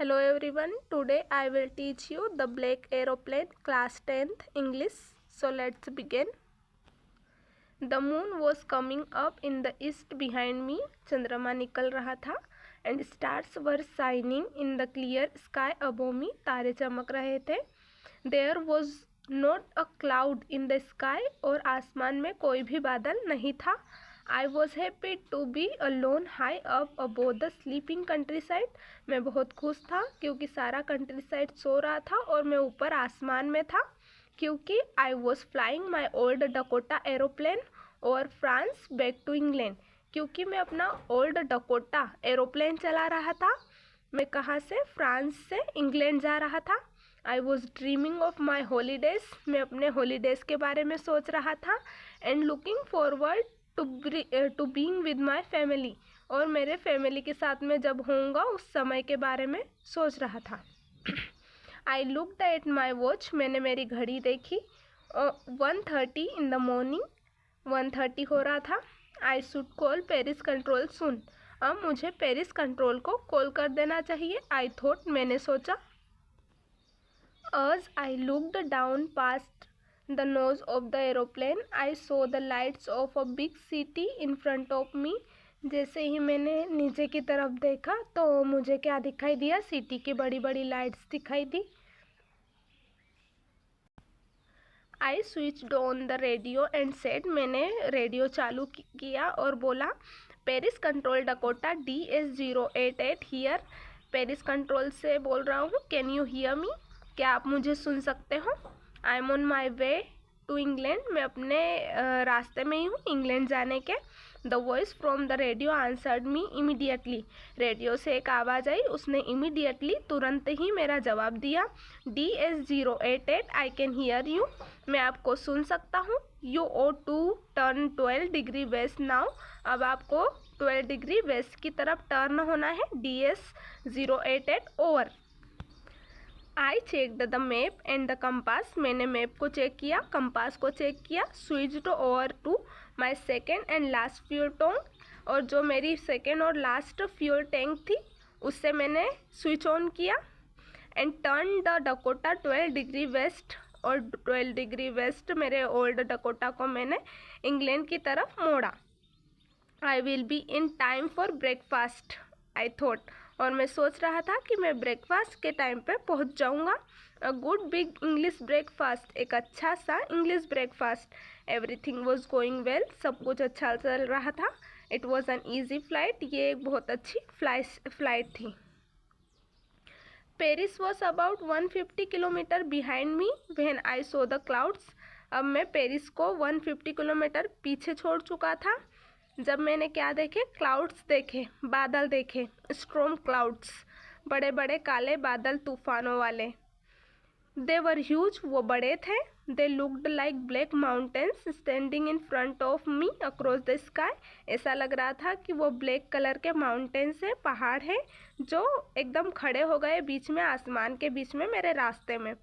Hello everyone, today I will teach you the Black Aeroplane class 10th English. So let's begin. The moon was coming up in the east behind me. चंद्रमा निकल रहा था and stars were shining in the clear sky above me. तारे चमक रहे थे. There was not a cloud in the sky और आसमान में कोई भी बादल नहीं था. I was happy to be alone high up above the sleeping countryside. मैं बहुत खुश था क्योंकि सारा कंट्री साइड सो रहा था और मैं ऊपर आसमान में था क्योंकि I was flying my old Dakota aeroplane over France back to England. क्योंकि मैं अपना ओल्ड डकोटा एरोप्लेन चला रहा था. मैं कहाँ से? फ्रांस से इंग्लैंड जा रहा था. I was dreaming of my holidays. मैं अपने हॉलीडेज़ के बारे में सोच रहा था. And looking forward to being with my family. और मेरे फैमिली के साथ में जब होऊंगा उस समय के बारे में सोच रहा था. I looked at my watch. मैंने मेरी घड़ी देखी. 1:30 in the morning. 1:30 हो रहा था. I should call Paris control soon. अब मुझे पेरिस कंट्रोल को कॉल कर देना चाहिए. I thought. मैंने सोचा. As I looked down past the nose of the aeroplane, I saw the lights of a big city in front of me. जैसे ही मैंने नीचे की तरफ देखा तो मुझे क्या दिखाई दिया? सिटी की बड़ी बड़ी लाइट्स दिखाई दी. I switched on the radio and said. मैंने रेडियो चालू किया और बोला, Paris control Dakota DS088 here. Paris control से बोल रहा हूँ. Can you hear me? क्या आप मुझे सुन सकते हो? I am on my way to England. मैं अपने रास्ते में ही हूँ इंग्लैंड जाने के. The voice from the radio answered me immediately. Radio से एक आवाज़ आई, उसने इमीडिएटली तुरंत ही मेरा जवाब दिया. DS088 I can hear you. मैं आपको सुन सकता हूँ. You ought to turn 12 degree west now. अब आपको 12 डिग्री वेस्ट की तरफ टर्न होना है. DS088 over. I checked the map and the compass. मैंने मैप को चेक किया, कंपास को चेक किया. Switched over to my second and last fuel tank. और जो मेरी सेकेंड और लास्ट फ्यूल टैंक थी उससे मैंने स्विच ऑन किया. And turn the Dakota 12 degree waste. और 12 डिग्री वेस्ट मेरे ओल्ड डकोटा को मैंने इंग्लैंड की तरफ मोड़ा. I will be in time for breakfast I thought. और मैं सोच रहा था कि मैं ब्रेकफास्ट के टाइम पे पहुंच जाऊंगा. A good big English breakfast. एक अच्छा सा English breakfast. Everything was going well. सब कुछ अच्छा चल रहा था. It was an easy flight. ये एक बहुत अच्छी फ्लाइट थी. Paris was about 150 kilometre behind me when I so the clouds. अब मैं पेरिस को 150 किलोमीटर पीछे छोड़ चुका था जब मैंने क्या देखे? क्लाउड्स देखे, बादल देखे. स्ट्रॉम क्लाउड्स, बड़े बड़े काले बादल, तूफानों वाले. दे वर ह्यूज. वो बड़े थे. They looked like black mountains standing in front of me across the sky. ऐसा लग रहा था कि वो ब्लैक कलर के माउंटेन्स है, पहाड़ है जो एकदम खड़े हो गए बीच में, आसमान के बीच में, मेरे रास्ते में.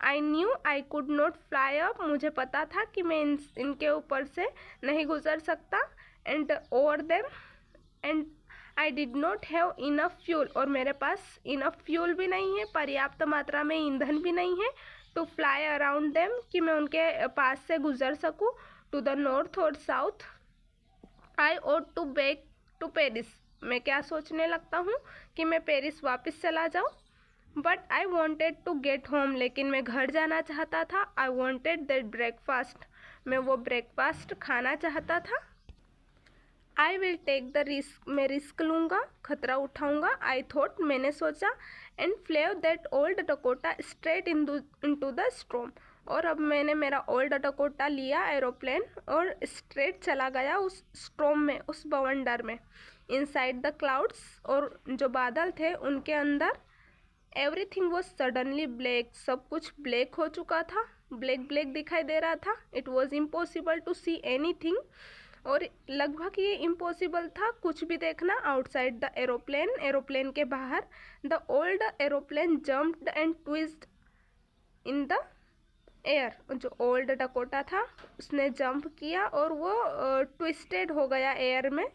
I knew I could not fly up. मुझे पता था कि मैं इनके ऊपर से नहीं गुजर सकता. And over them. And I did not have enough fuel. और मेरे पास इनफ फ्यूल भी नहीं है, पर्याप्त मात्रा में ईंधन भी नहीं है. टू फ्लाई अराउंड देम, कि मैं उनके पास से गुजर सकूँ. टू द नॉर्थ और south. I ought to back to Paris. मैं क्या सोचने लगता हूँ कि मैं पेरिस वापस चला जाऊँ. But I wanted to get home. लेकिन मैं घर जाना चाहता था. I wanted that breakfast. मैं वो ब्रेकफास्ट खाना चाहता था. I will take the risk. मैं रिस्क लूँगा, खतरा उठाऊँगा. I thought. मैंने सोचा. And flew that old Dakota straight into the storm. और अब मैंने मेरा ओल्ड डकोटा लिया एरोप्लेन और स्ट्रेट चला गया उस स्ट्रॉम में, उस बवंडर में. Inside the clouds. और जो बादल थे उनके अंदर. Everything was suddenly black. सब कुछ ब्लैक हो चुका था, ब्लैक ब्लैक दिखाई दे रहा था. It was impossible to see anything. और लगभग ये इम्पॉसिबल था कुछ भी देखना. Outside the aeroplane. एरोप्लेन के बाहर. The old aeroplane jumped and twisted in the air. जो ओल्ड डकोटा था उसने जंप किया और वो ट्विस्टेड हो गया एयर में.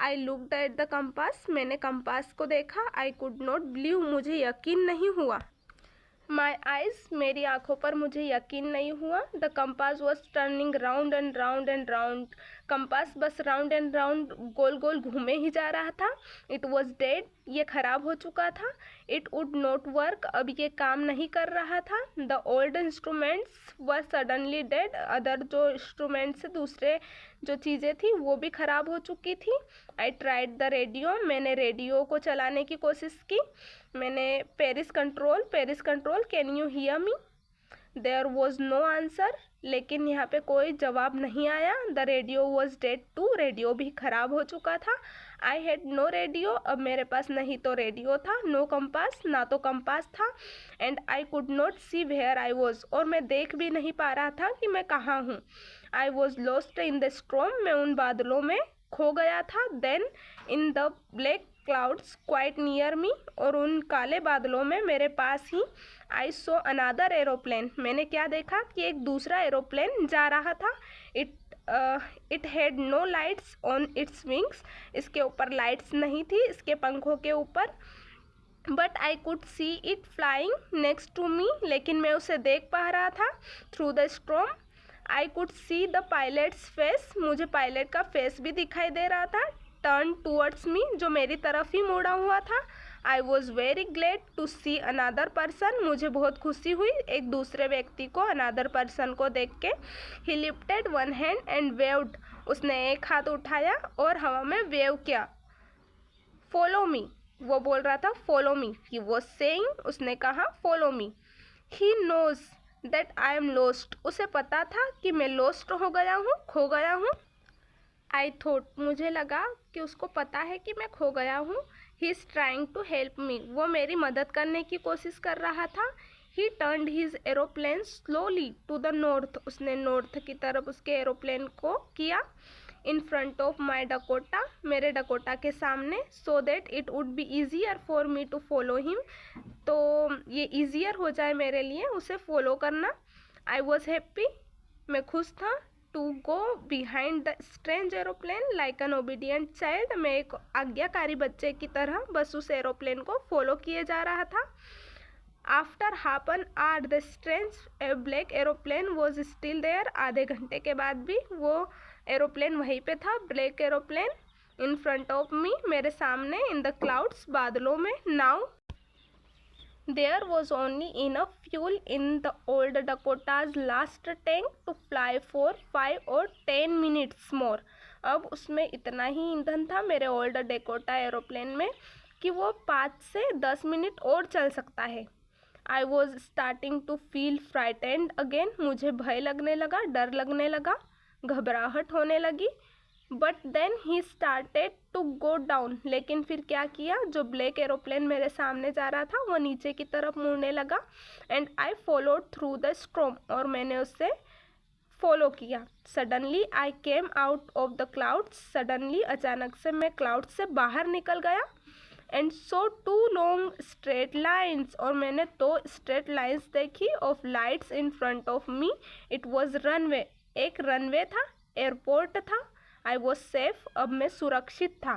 I looked at the compass, मैंने कंपास को देखा। आई कुड नॉट बिलीव, मुझे यकीन नहीं हुआ। माई आइज़, मेरी आंखों पर मुझे यकीन नहीं हुआ। The compass was turning round and round and round, compass बस राउंड एंड राउंड गोल गोल घूमे ही जा रहा था। इट वॉज डेड, ये खराब हो चुका था। इट वुड नॉट वर्क, अब ये काम नहीं कर रहा था। The old instruments were suddenly dead, other जो इंस्ट्रूमेंट्स दूसरे जो चीज़ें थी वो भी खराब हो चुकी थी। आई ट्राइड द रेडियो, मैंने रेडियो को चलाने की कोशिश की। मैंने Paris control can you hear me, there was no answer, लेकिन यहाँ पे कोई जवाब नहीं आया। The radio was dead too, radio भी खराब हो चुका था। आई हैड नो रेडियो, अब मेरे पास नहीं तो रेडियो था। नो कंपास, ना तो कंपास था। And I could not see where I was, और मैं देख भी नहीं पा रहा था कि मैं कहाँ हूँ। I was lost in the storm, मैं उन बादलों में खो गया था। Then in the black clouds quite near me, और उन काले बादलों में मेरे पास ही आई सो अनादर एरोप्लेन, मैंने क्या देखा कि एक दूसरा एरोप्लेन जा रहा था। It had no lights on its wings, इसके ऊपर लाइट्स नहीं थी, इसके पंखों के ऊपर। But I could see it flying next to me, लेकिन मैं उसे देख पा रहा था। Through the storm I could see the pilot's face, मुझे पायलट का फेस भी दिखाई दे रहा था। टर्न टूवर्ड्स मी, जो मेरी तरफ ही मुड़ा हुआ था। I was very glad to see another person, मुझे बहुत खुशी हुई एक दूसरे व्यक्ति को, अनादर पर्सन को देख के। ही lifted one hand and waived, उसने एक हाथ उठाया और हवा में वेव किया। फॉलो मी, वो बोल रहा था follow me, he was saying, उसने कहा follow me. He knows that I am lost, उसे पता था कि मैं लॉस्ट हो गया हूँ, खो गया हूँ। आई थॉट, मुझे लगा कि उसको पता है कि मैं खो गया हूँ। He is trying to help me, वो मेरी मदद करने की कोशिश कर रहा था। He turned his aeroplane slowly to the north, उसने नॉर्थ की तरफ उसके एरोप्लेन को किया। In front of my Dakota, मेरे डकोटा के सामने। So that it would be easier for me to follow him, तो ये ईजियर हो जाए मेरे लिए उसे फॉलो करना। आई वॉज हैप्पी, मैं खुश था। To go behind the strange aeroplane like an obedient child, मैं एक आज्ञाकारी बच्चे की तरह बस उस एरोप्लेन को फॉलो किए जा रहा था। After half an hour the strange black aeroplane was still there, आधे घंटे के बाद भी वो एरोप्लेन वहीं पे था, black aeroplane. In front of मी, मेरे सामने। इन द क्लाउड्स, बादलों में। Now there was only enough fuel in the old Dakota's last tank to fly for 5 or 10 minutes more, अब उसमें इतना ही ईंधन था मेरे ओल्ड डेकोटा एरोप्लेन में कि वो 5 से 10 मिनट और चल सकता है। I was starting to feel frightened again, मुझे भय लगने लगा, डर लगने लगा, घबराहट होने लगी। But then he started to go down, लेकिन फिर क्या किया, जो ब्लैक एरोप्लेन मेरे सामने जा रहा था वो नीचे की तरफ मुड़ने लगा। And I followed through the storm, और मैंने उससे फॉलो किया। Suddenly I came out of the clouds, suddenly अचानक से मैं क्लाउड से बाहर निकल गया। And saw 2 long straight lines, और मैंने 2 स्ट्रेट लाइन्स देखी of lights in front of me. It was runway, एक रनवे था, एयरपोर्ट था। आई वॉज सेफ, अब मैं सुरक्षित था।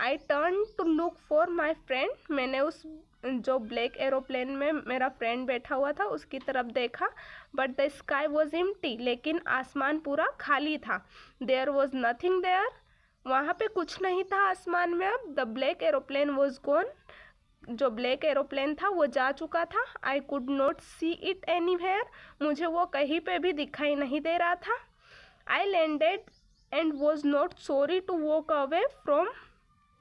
I turn to look for my friend, मैंने उस जो ब्लैक एरोप्लेन में मेरा फ्रेंड बैठा हुआ था उसकी तरफ देखा। But the sky was empty, लेकिन आसमान पूरा खाली था। देयर वॉज नथिंग देयर, वहाँ पे कुछ नहीं था आसमान में। अब the black aeroplane was gone, जो ब्लैक एरोप्लेन था वो जा चुका था। I could not see it anywhere, मुझे वो कहीं पे भी दिखाई नहीं दे रहा था। I landed and was not sorry to walk away from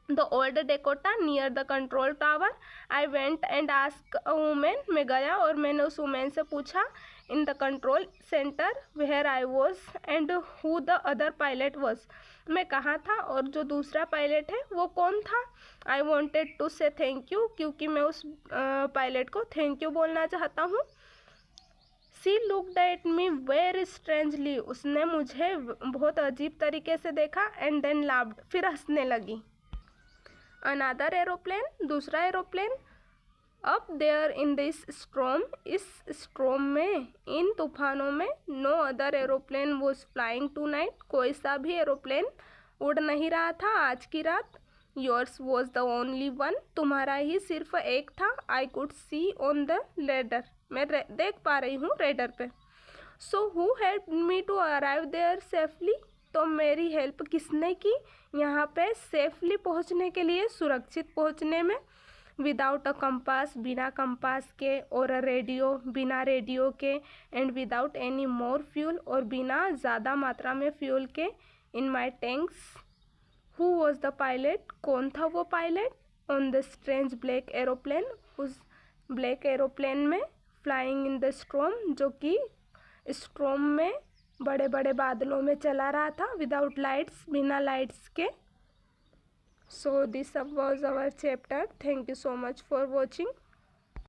the old Dakota near the control tower. I went and asked a woman, मैं गया और मैंने उस woman से पूछा in the control center where I was and who the other pilot was, मैं कहाँ था और जो दूसरा पायलट है वो कौन था। I wanted to say thank you, क्योंकि मैं उस पायलट को थैंक यू बोलना चाहता हूँ। She looked at me very strangely, उसने मुझे बहुत अजीब तरीके से देखा। एंड देन laughed, फिर हंसने लगी। Another aeroplane, दूसरा aeroplane. Up there in this storm, इस स्ट्रॉम में, इन तूफानों में। No other aeroplane was flying tonight, कोई सा भी एरोप्लेन उड़ नहीं रहा था आज की रात। Yours was the only one, तुम्हारा ही सिर्फ एक था। I could see on the radar, मैं देख पा रही हूँ रेडर पे। So who help me to arrive there safely, तो मेरी हेल्प किसने की यहाँ पे सेफली पहुँचने के लिए, सुरक्षित पहुँचने में। विदाउट अ कंपास, बिना कंपास के, और अ रेडियो, बिना रेडियो के, and without any more fuel, और बिना ज़्यादा मात्रा में फ्यूल के, in my tanks. Who was the pilot, कौन था वो pilot, on the strange black aeroplane, उस ब्लैक एरोप्लेन में, फ्लाइंग इन द स्ट्रॉम, जो कि स्ट्रॉम में बड़े बड़े बादलों में चला रहा था, विदाउट लाइट्स, बिना लाइट्स के। So this was our chapter. Thank you so much for watching.